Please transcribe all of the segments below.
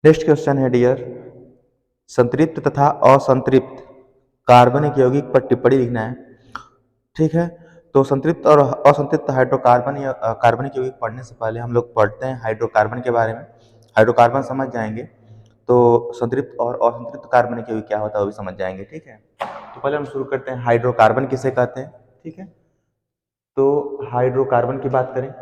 Next question है dear, संतृप्त तथा असंतृप्त कार्बनिक यौगिक पर टिप्पणी लिखना है। ठीक है, तो संतृप्त और असंतृप्त हाइड्रोकार्बन या कार्बनिक यौगिक पढ़ने से पहले हम लोग पढ़ते हैं हाइड्रोकार्बन के बारे में। हाइड्रोकार्बन समझ जाएंगे तो संतृप्त और असंतृप्त कार्बनिक यौगिक क्या होता है वो भी समझ जाएंगे। ठीक है, तो पहले हम शुरू करते हैं हाइड्रोकार्बन किसे कहते हैं। ठीक है, तो हाइड्रोकार्बन की बात करें,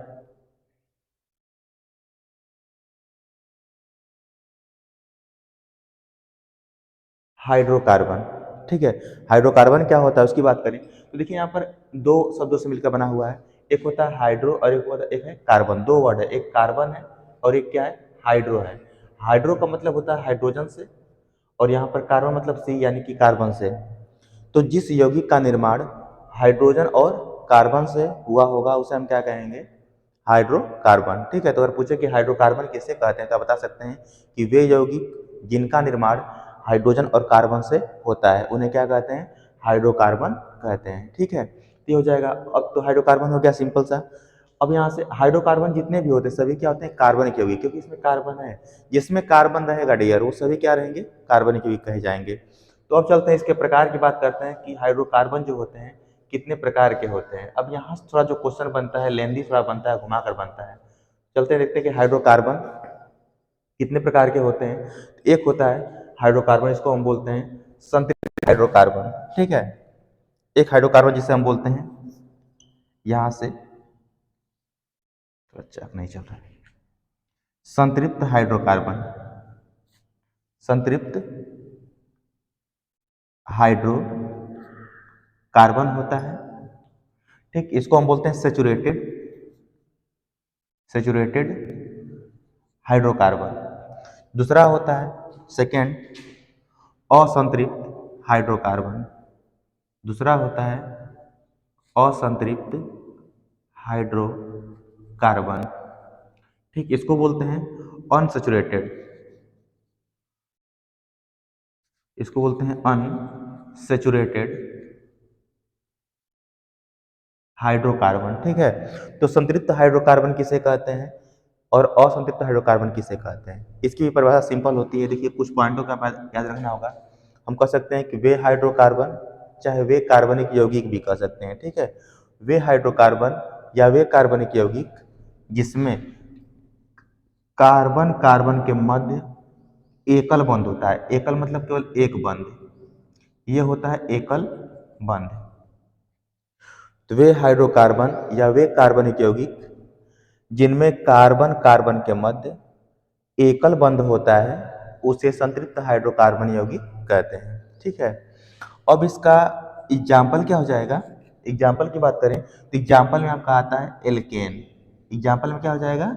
हाइड्रोकार्बन, ठीक है, हाइड्रोकार्बन क्या होता है उसकी बात करें तो देखिए यहाँ पर दो शब्दों से मिलकर बना हुआ है। एक होता है हाइड्रो और एक है कार्बन। दो वर्ड है, एक कार्बन है और एक क्या है, हाइड्रो है। हाइड्रो का मतलब होता है हाइड्रोजन से और यहाँ पर कार्बन मतलब सी यानी कि कार्बन से। तो जिस यौगिक का निर्माण हाइड्रोजन और कार्बन से हुआ होगा उसे हम क्या कहेंगे, हाइड्रोकार्बन। ठीक है, तो अगर पूछे कि हाइड्रोकार्बन किसे कहते हैं तो आप बता सकते हैं कि वे यौगिक जिनका निर्माण हाइड्रोजन और कार्बन से होता है उन्हें क्या कहते हैं, हाइड्रोकार्बन कहते हैं। ठीक है, तो ये हो जाएगा। अब तो हाइड्रोकार्बन हो गया सिंपल सा। अब यहाँ से हाइड्रोकार्बन जितने भी होते हैं सभी क्या होते हैं, कार्बनिक यौगिक, क्योंकि इसमें कार्बन है। जिसमें कार्बन रहेगा डियर वो सभी क्या रहेंगे, कार्बनिक यौगिक कहे जाएंगे। तो अब चलते हैं इसके प्रकार की बात करते हैं कि हाइड्रोकार्बन जो होते हैं कितने प्रकार के होते हैं। अब यहाँ थोड़ा जो क्वेश्चन बनता है लेंदी थोड़ा बनता है, घुमा कर बनता है। चलते हैं देखते हैं कि हाइड्रोकार्बन कितने प्रकार के होते हैं। एक होता है हाइड्रोकार्बन, इसको हम बोलते हैं संतृप्त हाइड्रोकार्बन। ठीक है, एक हाइड्रोकार्बन जिसे हम बोलते हैं, यहां से अच्छा नहीं चल रहा है, संतृप्त हाइड्रोकार्बन, संतृप्त हाइड्रोकार्बन होता है। ठीक, इसको हम बोलते हैं सेचुरेटेड, सेचुरेटेड हाइड्रोकार्बन। दूसरा होता है सेकेंड असंतृप्त हाइड्रोकार्बन। दूसरा होता है असंतृप्त हाइड्रोकार्बन। ठीक, इसको बोलते हैं अनसेचुरेटेड, इसको बोलते हैं अनसेचुरेटेड हाइड्रोकार्बन। ठीक है, तो संतृप्त हाइड्रोकार्बन किसे कहते हैं और असंतृप्त हाइड्रोकार्बन किसे कहते हैं, इसकी भी परिभाषा सिंपल होती है। देखिए कुछ पॉइंटों का याद रखना होगा। हम कह सकते हैं कि वे हाइड्रोकार्बन, चाहे वे कार्बनिक यौगिक भी कह सकते हैं। ठीक है, वे हाइड्रोकार्बन या वे कार्बनिक यौगिक जिसमें कार्बन कार्बन के मध्य एकल बंध होता है। एकल मतलब केवल एक बंध, ये होता है एकल बंध। तो वे हाइड्रोकार्बन या वे कार्बनिक यौगिक जिनमें कार्बन कार्बन के मध्य एकल बंध होता है उसे संतृप्त हाइड्रोकार्बन यौगिक कहते हैं। ठीक है, अब इसका एग्जाम्पल क्या हो जाएगा, एग्जाम्पल की बात करें तो एग्जाम्पल में आपका आता है एल्केन। एग्जाम्पल में क्या हो जाएगा,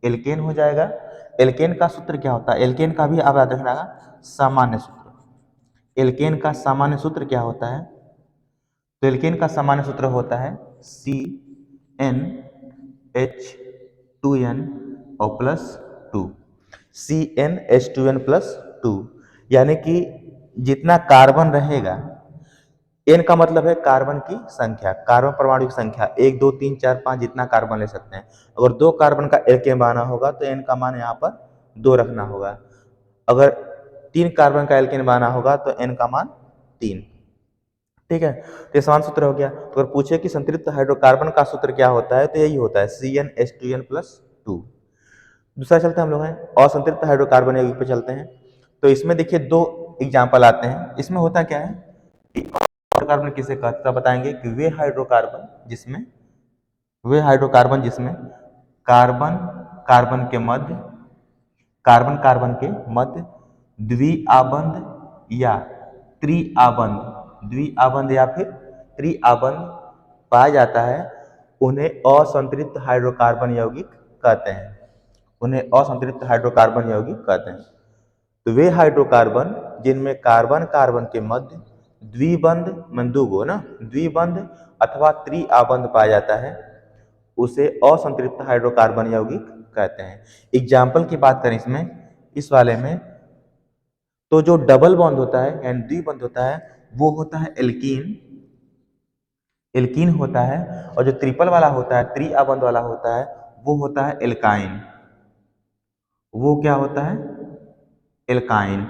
एल्केन हो जाएगा। एल्केन का सूत्र क्या होता है, एल्केन का भी आप याद रखना सामान्य सूत्र। एल्केन का सामान्य सूत्र क्या होता है, तो एल्केन का सामान्य सूत्र होता है CnH2n और +2, CnH2n+2, यानी कि जितना कार्बन रहेगा, एन का मतलब है कार्बन की संख्या, कार्बन परमाणु की संख्या, 1 2 3 4 5 जितना कार्बन ले सकते हैं। अगर 2 कार्बन का एल्केन बनाना होगा तो एन का मान यहाँ पर 2 रखना होगा। अगर 3 कार्बन का एल्केन बनाना होगा तो एन का मान 3। ठीक है, तो ये समान सूत्र हो गया। तो अगर पूछे कि संतृप्त हाइड्रोकार्बन का सूत्र क्या होता है तो यही होता है CnH2n+2। दूसरा चलते हैं हम लोग हैं असंतृप्त हाइड्रोकार्बन यौगिक पे चलते हैं। तो इसमें देखिए दो एग्जाम्पल आते हैं। इसमें होता क्या है कि हाइड्रोकार्बन किसे कहते हैं बताएंगे कि वे हाइड्रोकार्बन जिसमें कार्बन कार्बन के मध्य, कार्बन कार्बन के मध्य द्विआबंध या त्रिआबंध, द्विआबंध या फिर त्रिआबंध पाया जाता है उन्हें असंतृप्त हाइड्रोकार्बन यौगिक कहते हैं, उन्हें असंतृप्त हाइड्रोकार्बन यौगिक कहते हैं। तो वे हाइड्रोकार्बन जिनमें कार्बन कार्बन के मध्य द्विबंध मंदुगो ना द्विबंध अथवा त्रिआबंध पाया जाता है उसे असंतृप्त हाइड्रोकार्बन यौगिक कहते हैं। एग्जाम्पल की बात करें इसमें, इस वाले में तो जो डबल बॉन्ड होता है यानी द्विबंध होता है वो होता है एल्कीन, एल्कीन होता है, और जो ट्रिपल वाला होता है, त्रि आबंध वाला होता है, वो होता है एल्काइन। वो क्या होता है? एल्काइन।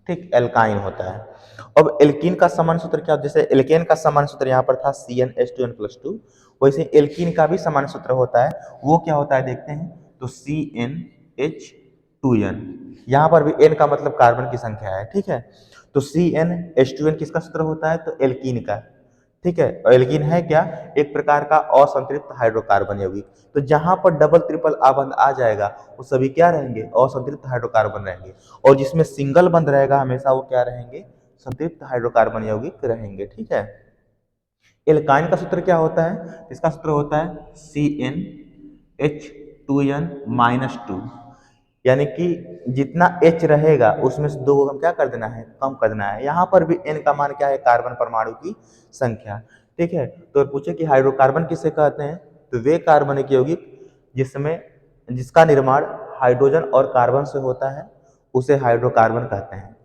ठीक, एल्काइन होता है। अब एल्कीन का सामान्य सूत्र क्या, जैसे एल्केन का सामान्य सूत्र यहाँ पर था CnH2n+2, वैसे एल्कीन का भी सामान्य सूत्र होता है। वो क्या होता है देखते हैं, तो CnH2n, यहाँ पर भी n का मतलब कार्बन की संख्या है, ठीक है। तो CnH2n किसका सूत्र होता है, तो एल्कीन का, ठीक है। और एल्कीन है क्या, एक प्रकार का असंतृप्त हाइड्रोकार्बन यौगिक। तो जहां पर डबल ट्रिपल आबंध आ जाएगा वो सभी क्या रहेंगे, असंतृप्त हाइड्रोकार्बन रहेंगे, और जिसमें सिंगल बंध रहेगा हमेशा वो क्या रहेंगे, संतृप्त हाइड्रोकार्बन यौगिक रहेंगे, ठीक है। एल्काइन का सूत्र क्या होता है, इसका सूत्र होता है CnH2n-2, यानी कि जितना H रहेगा उसमें से दो को हम क्या कर देना है, कम कर देना है। यहाँ पर भी N का मान क्या है, कार्बन परमाणु की संख्या, ठीक है। तो पूछे कि हाइड्रोकार्बन किसे कहते हैं, तो वे कार्बनिक यौगिक जिसमें जिसका निर्माण हाइड्रोजन और कार्बन से होता है उसे हाइड्रोकार्बन कहते हैं।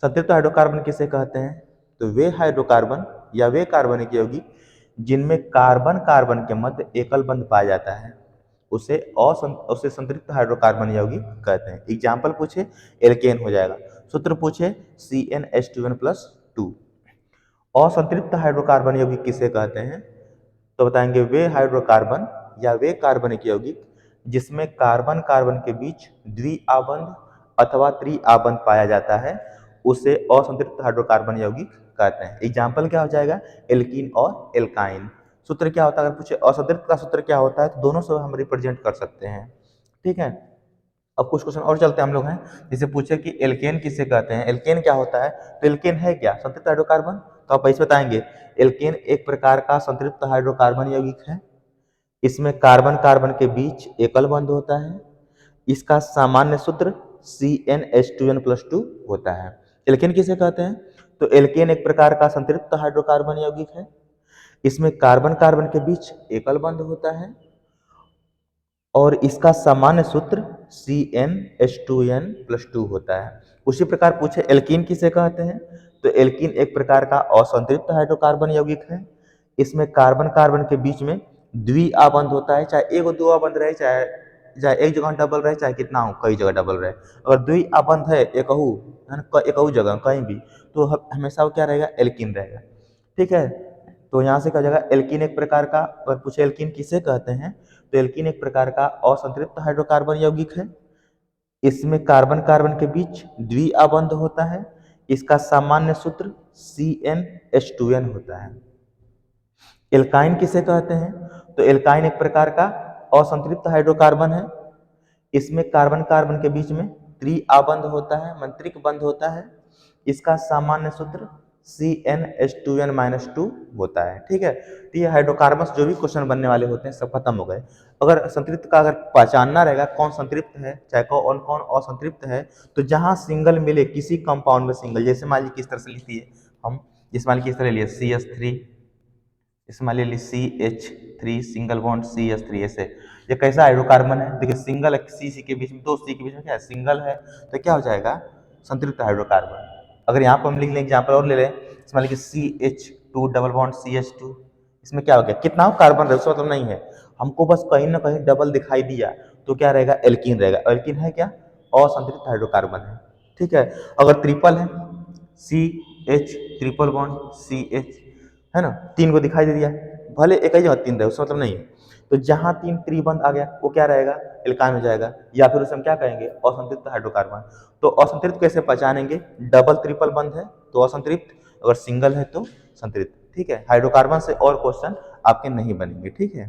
संतृप्त हाइड्रोकार्बन किसे कहते हैं, तो वे हाइड्रोकार्बन या वे कार्बनिक यौगिक जिनमें कार्बन कार्बन के मध्य एकल बंध पाया जाता है उसे संतृप्त हाइड्रोकार्बन यौगिक कहते हैं। एग्जाम्पल पूछे, एल्केन हो जाएगा। सूत्र पूछे CnH2n+2। असंतृप्त हाइड्रोकार्बन यौगिक किसे कहते हैं, तो बताएंगे वे हाइड्रोकार्बन या वे कार्बनिक यौगिक जिसमें कार्बन कार्बन के बीच द्विआबंध अथवा त्रिआबंध पाया जाता है उसे असंतृप्त हाइड्रोकार्बन यौगिक कहते हैं। एग्जाम्पल क्या हो जाएगा, एल्कीन और एल्काइन। सूत्र क्या होता है, अगर पूछे असंतृप्त का सूत्र क्या होता है, तो दोनों से हम रिप्रेजेंट कर सकते हैं, ठीक है। अब कुछ क्वेश्चन और चलते हैं हम लोग हैं, जैसे पूछे कि एल्केन किसे कहते हैं, एल्केन क्या होता है, तो एल्केन है क्या, संतृप्त हाइड्रोकार्बन। तो आप ऐसे बताएंगे, एल्केन एक प्रकार का संतृप्त हाइड्रोकार्बन यौगिक है, इसमें कार्बन कार्बन के बीच एकल बंध होता है, इसका सामान्य सूत्र CnH2n+2 होता है। एल्केन किसे कहते हैं, तो एल्केन एक प्रकार का संतृप्त हाइड्रोकार्बन यौगिक है, इसमें कार्बन कार्बन के बीच एकल बंध होता है और इसका सामान्य सूत्र CnH2n+2 होता है। उसी प्रकार पूछे एल्कीन किसे कहते हैं, तो एल्कीन एक प्रकार का असंतृप्त हाइड्रोकार्बन यौगिक है, इसमें कार्बन कार्बन के बीच में द्विआबंध होता है, चाहे एक दो आबंध रहे, चाहे चाहे एक जगह डबल रहे, चाहे कितना हो कई जगह डबल रहे। अगर द्विआबंध है एकहू है ना, एकहू जगह कहीं भी, तो हमेशा वो क्या रहेगा, एल्कीन रहेगा, ठीक है। तो यहाँ से कहा जाएगा एल्कीन एक प्रकार का, अगर पूछे एल्कीन किसे कहते हैं, तो एल्कीन एक प्रकार का असंतृप्त हाइड्रोकार्बन यौगिक है, इसमें कार्बन कार्बन के बीच द्विआबंध होता है, इसका सामान्य सूत्र CnH2n होता है। एल्काइन किसे कहते हैं, तो एल्काइन एक प्रकार का असंतृप्त हाइड्रोकार्बन है, इसमें कार्बन कार्बन के बीच में त्रिआबंध होता है, मंत्रिक बंध होता है, इसका सामान्य सूत्र CnH2n-2 होता है, ठीक है। तो ये हाइड्रोकार्बन जो भी क्वेश्चन बनने वाले होते हैं सब खत्म हो गए। अगर संतृप्त का अगर पहचानना रहेगा कौन संतृप्त है चाहे कौन कौन असंतृप्त है, तो जहां सिंगल मिले किसी कंपाउंड में सिंगल, जैसे मान लीजिए किस तरह से लिखिए हम, जैसे मान लीजिए किस तरह लिए CH3, इसमें मान लीजिए CH3 सिंगल बॉन्ड CH3, ऐसे ये कैसा हाइड्रोकार्बन है, देखिए सिंगल C के बीच में, दो C के बीच में क्या है, सिंगल है, तो क्या हो जाएगा, संतृप्त हाइड्रोकार्बन। अगर यहाँ पर हम लिख लें एग्जाम्पल और ले लें, इसमें लिखिए CH2 डबल बॉन्ड CH2, इसमें क्या हो गया, कितना हो कार्बन रहे उसका मतलब नहीं है, हमको बस कहीं ना कहीं डबल दिखाई दिया तो क्या रहेगा, एल्कीन रहेगा। एल्कीन है क्या, असंतृप्त हाइड्रोकार्बन है, ठीक है। अगर ट्रिपल है CH ट्रिपल बॉन्ड CH, है ना, तीन को दिखाई दे दिया, भले एक ही जगह तीन रहे उसका मतलब नहीं है, तो जहां तीन त्रिबंध आ गया वो क्या रहेगा, एल्काइन हो जाएगा, या फिर उसे हम क्या कहेंगे, असंतृप्त हाइड्रोकार्बन। तो असंतृप्त कैसे पहचानेंगे, डबल ट्रिपल बंध है तो असंतृप्त, अगर सिंगल है तो संतृप्त, ठीक है। हाइड्रोकार्बन से और क्वेश्चन आपके नहीं बनेंगे, ठीक है।